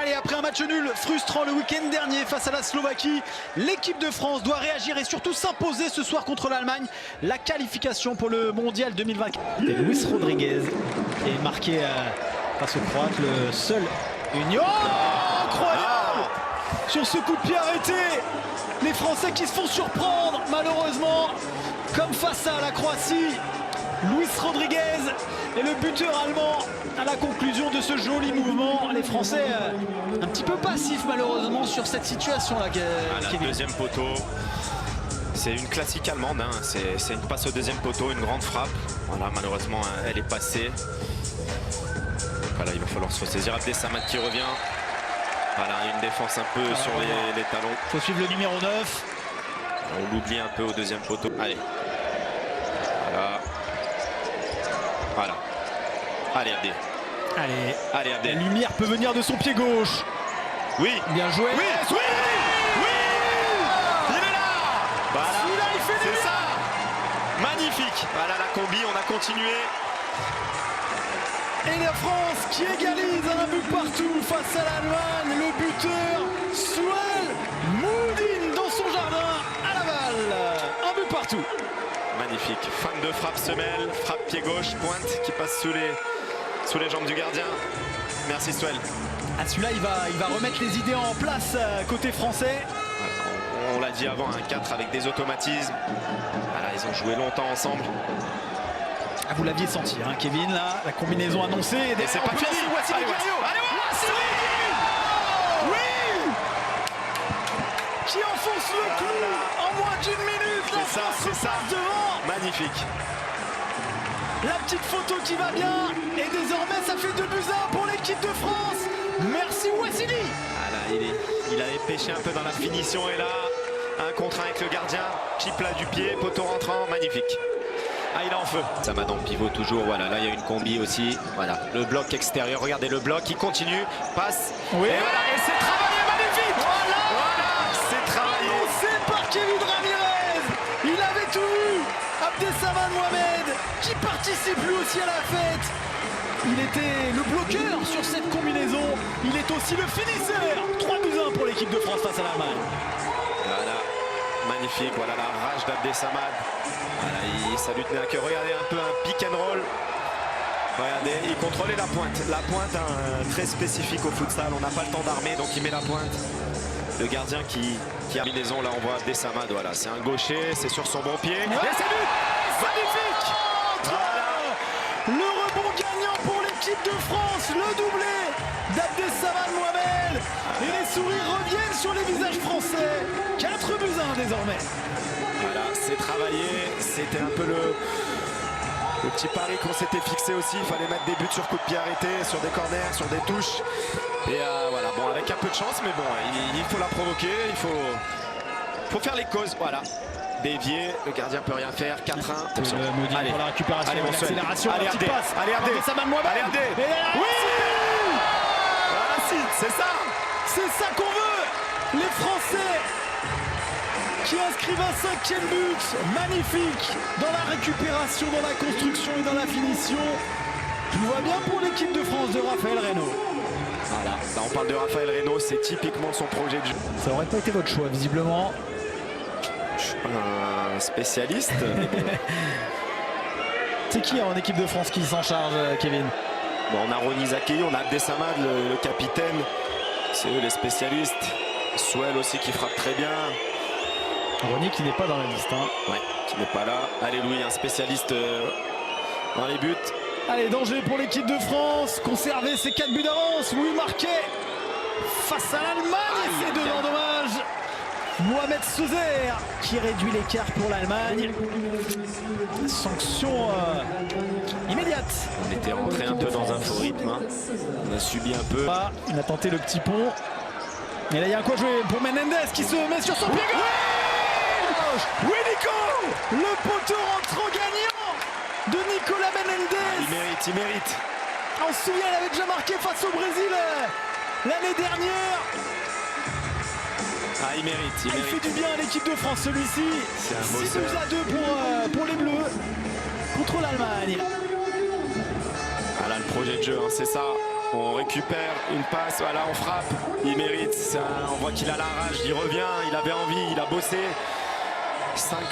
Allez, après un match nul frustrant le week-end dernier face à la Slovaquie, l'équipe de France doit réagir et surtout s'imposer ce soir contre l'Allemagne. La qualification pour le Mondial 2024. Et Luis Rodriguez est marqué face aux Croates, le seul union. Oh, incroyable! Sur ce coup de pied arrêté, les Français qui se font surprendre malheureusement, comme face à la Croatie. Luis Rodriguez est le buteur allemand à la conclusion de ce joli mouvement. Les Français un petit peu passifs malheureusement sur cette situation-là. Deuxième poteau, c'est une classique allemande, hein. C'est une passe au deuxième poteau, une grande frappe. Voilà, malheureusement elle est passée. Voilà, il va falloir se ressaisir. Abdessamad qui revient. Voilà, une défense un peu sur les talons. Il faut suivre le numéro 9. On l'oublie un peu au deuxième poteau. Allez. Voilà. Voilà. Allez, Abdé. Allez, Abdé. La lumière peut venir de son pied gauche. Oui. Bien joué. Oui. Oui. Oui. Il est là. Voilà. Celui-là, il fait c'est ça. Magnifique. Voilà la combi, on a continué. Et la France qui égalise un but partout face à l'Allemagne. Le buteur, Suel Moudine dans son jardin à Laval. Un but partout. Magnifique. Fin de frappe semelle, frappe pied gauche, pointe qui passe sous les jambes du gardien. Merci Suel. Ah, celui-là, il va remettre les idées en place côté français. On l'a dit avant, un 4 avec des automatismes. Voilà, ils ont joué longtemps ensemble. Ah, vous l'aviez senti, hein, Kevin, là, la combinaison annoncée. Et c'est pas fini. Allez, oui, qui enfonce le clou en moins d'une minute. C'est ça. Devant. Magnifique. La petite photo qui va bien. Et désormais, ça fait 2-1 pour l'équipe de France. Merci Wassili. Voilà, il avait pêché un peu dans la finition. Et là, un contre 1 avec le gardien. Chip là du pied, poteau rentrant. Magnifique. Ah, il est en feu. Ça m'a dans le pivot toujours. Voilà, là il y a une combi aussi. Voilà, le bloc extérieur. Regardez le bloc, il continue, passe. Oui. Et voilà, et c'est travaillé, magnifique. Voilà, c'est travaillé. Annoncé par Kevin Ramirez. Il avait tout vu. Abdessamad Mohamed qui participe lui aussi à la fête. Il était le bloqueur sur cette combinaison. Il est aussi le finisseur. 3-1 pour l'équipe de France face à l'Allemagne. Voilà, magnifique. Voilà la rage d'Abdessamad. Voilà, ça lui tenait à cœur. Regardez un peu un pick and roll. Regardez, il contrôlait la pointe. La pointe, hein, très spécifique au futsal. On n'a pas le temps d'armer, donc il met la pointe. Le gardien qui a combinaison, là on voit Abdessamad. Voilà, c'est un gaucher, c'est sur son bon pied. Ouais. Et c'est but. Magnifique. Voilà. Le rebond gagnant pour l'équipe de France. Le doublé d'Abdessamad Mohamed. Et les sourires reviennent sur les visages français. 4-1 désormais. Voilà, c'est travaillé, c'était un peu le petit pari qu'on s'était fixé aussi. Il fallait mettre des buts sur coup de pied arrêté, sur des corners, sur des touches. Et voilà, bon, avec un peu de chance, mais bon, il faut la provoquer, il faut faire les causes. Voilà, dévier, le gardien peut rien faire. 4-1. Allez, pour la récupération, allez, l'accélération, allez, la petite passe. Allez, Abdé. Allez, Abdé. Oui, voilà, c'est ça. C'est ça qu'on veut. Les Français qui inscrivent un 5e but, magnifique, dans la récupération, dans la construction et dans la finition. Tout va bien pour l'équipe de France de Raphaël Reynaud. Voilà, là on parle de Raphaël Reynaud, c'est typiquement son projet de jeu. Ça n'aurait pas été votre choix, visiblement. Je suis pas un spécialiste. C'est qui en équipe de France qui s'en charge, Kevin? Bon, on a Ronny Zakei, on a Abdessamad, le capitaine. C'est eux les spécialistes. Suel aussi qui frappe très bien. Ronny qui n'est pas dans la liste. Hein. Ouais, qui n'est pas là. Allez Louis, un spécialiste dans les buts. Allez, danger pour l'équipe de France. Conserver ses 4 buts d'avance. Louis Marquet face à l'Allemagne. Et c'est 2 en dommage. Mohamed Sezer qui réduit l'écart pour l'Allemagne. Sanction immédiate. On était rentré un peu dans un faux rythme. Hein. On a subi un peu. Il a tenté le petit pont. Et là, il y a un quoi jouer pour Menendez qui se met sur son pied gauche. Oui, Nico. Le poteau rentrant gagnant de Nicolas Menendez. Il mérite. On se souvient, il avait déjà marqué face au Brésil l'année dernière. Ah, il mérite. Il fait du bien à l'équipe de France, celui-ci. C'est un 6-2 pour les Bleus contre l'Allemagne. Ah là, le projet de jeu, hein, c'est ça. On récupère une passe, voilà, on frappe. Il mérite, on voit qu'il a la rage, il revient, il avait envie, il a bossé. 5